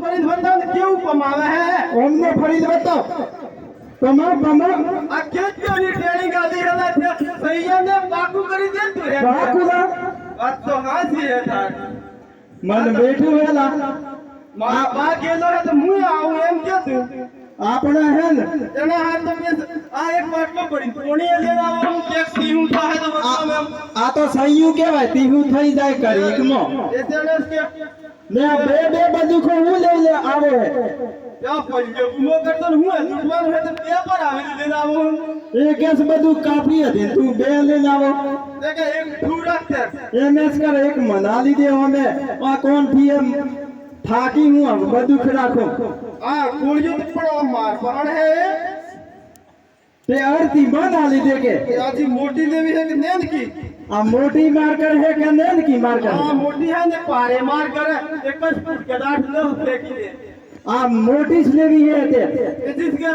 ફરીદ બતાવ કેવું કમાવે હે ઓમને ફરીદ બતાવ કમા આ કેટલી ટ્રેનિંગ આધી હલા સૈયાને પાકું કરી દે તું હે પાકું વાત તો હાસી હે તાર મન બેઠું હેલા બા ગેલો હે તો હું આવું એમ કે તું આપણે હે ને એના હાથ તો આ એક બાટલો પડી કોણી લેને આવો હું કેક સીહું થાય તો બતાવ એમ આ તો સૈયું કહેવાય તીહું થઈ જાય કરીકમો એ તેણે કે ને બે બધું કો હું લઈ લે આવો હે યા પલ્લે ઉમો કરતો હું લૂટવાનું હે તો પેપર આવે લેને આવો એ કેસ બધું કાપી હતી તું બે લઈને આવો દેખે એક ઠૂ રાખતે એમએસ કર એક મના લીધે અમે આ કોણ થી એમ થાકી હું હવે બધું રાખો આ કોળિયો પણ માર પણ હે તે અર્થી બના લીધે કે આજી મોટી લેવી है कि नेंद की આ મોટી માર્કર है કે નેન की मार्कर हां मोटी है ने पारे मार करे एक જ ફૂટ કદાચ ન ફેંકી દે આ મોટી જ લેવી હે તે એથી કે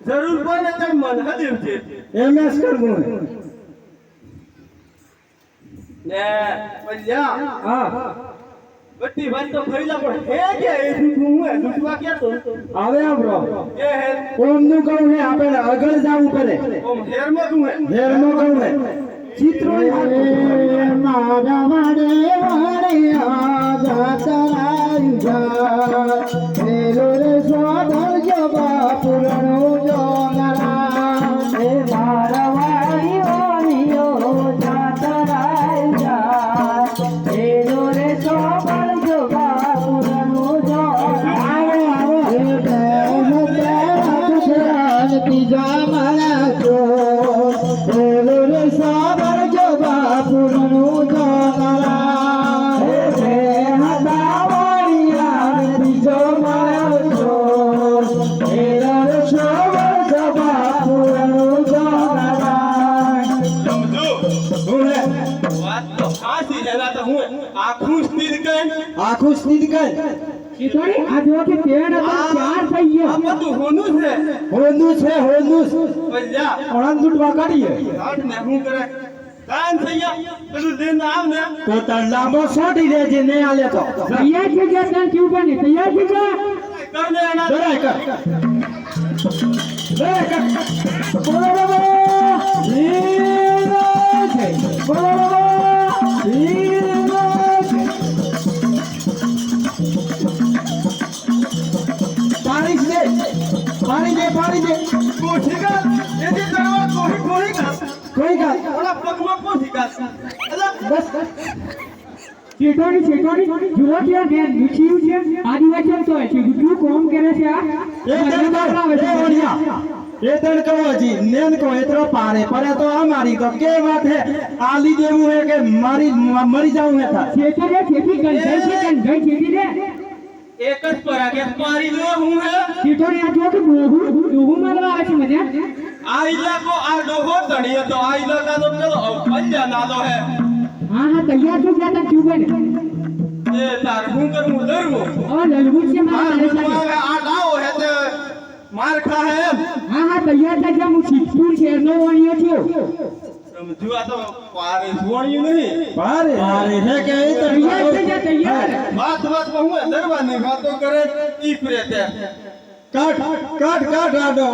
જરૂર પડે તો મન હદેવ છે એમએસ કરવું ને પલ્યા હા બટ્ટી વાત તો ખરીલા પણ હે કે એ દૂધું હે દૂધવા કે તો આવે બ્રો એ હે ઓમ નું કહું હે આપણે આગળ જાવું પડે ઓમ હેરમાં તું હે હેરનો કહું હે ચિત્રો મારા વાડે વાડે આજા તરાઈ જા મેરો રે સોદર જબા પુરણો જોગરા એ મારા વાડી ઓનિયો જા તરાઈ જા મેરો રે સોદર જબા પુરણો જોગરા આવો એ બેહતે તીજા મારા જો મેરો રે સોદર જબા પુરણો જોગરા આખું સ્થિત કર ઈતોડી આ જો કે પેડ તો ચાર થઈ ગયો આ બધું હોનું છે હોનું છે હોનું પલ્યા ઓળંગ દૂટવા કાઢીએ હાથ ને હું કરે કાન થઈ ગયા પેલું દિન આવ ને તો તરલામો છોડી દેજે ને આલે તો તૈયાર છે કે તન ક્યું બની તૈયાર છે કે કર દે એના જરાય કર બોલો બાબા લીલો છે બોલો બાબા લીલો છે પાણી દે કોઠી કા એથી કરવા કોઠી કા કોઈ કા ઓલા પગમાં કોઠી કા બસ ઈતોડી જુઓ કે ને નીચીયું છે આદિવાસી તો છે શું કોમ કરે છે આ એ તણ કહો જી નેન કહો એતરો પારે પરે તો અમારી તો કે વાત હે આલી દેવું હે કે મરી જાઉં હે થા ખેતી રે ખેતી ગઈ છે ખેતી રે એક જ પરાગે પારી લો હું હે ઈતોડી આ જો કે બહુ મારવા આવે છે મને આ ઇલાકો આ ડોહો તણીએ તો આ ઇલાકા તો પેલો પલ્યા નાલો હે હા તૈયાર છો કે તન ક્યું બને એ તાર હું કરું ડરવું और ललगुट से मार આ ડાવો હે તે માર ખા હે हाँ तैयार था क्या मुझे सिद्धपुर शहर वाणी थी સમજુ આ તો પારે સુવાણ્યું નહીં પારે હે કે એ તો तैयार थे क्या तैयार વાત હું દરવાની વાતો કરે ઈ પ્રેતે કાટ આડો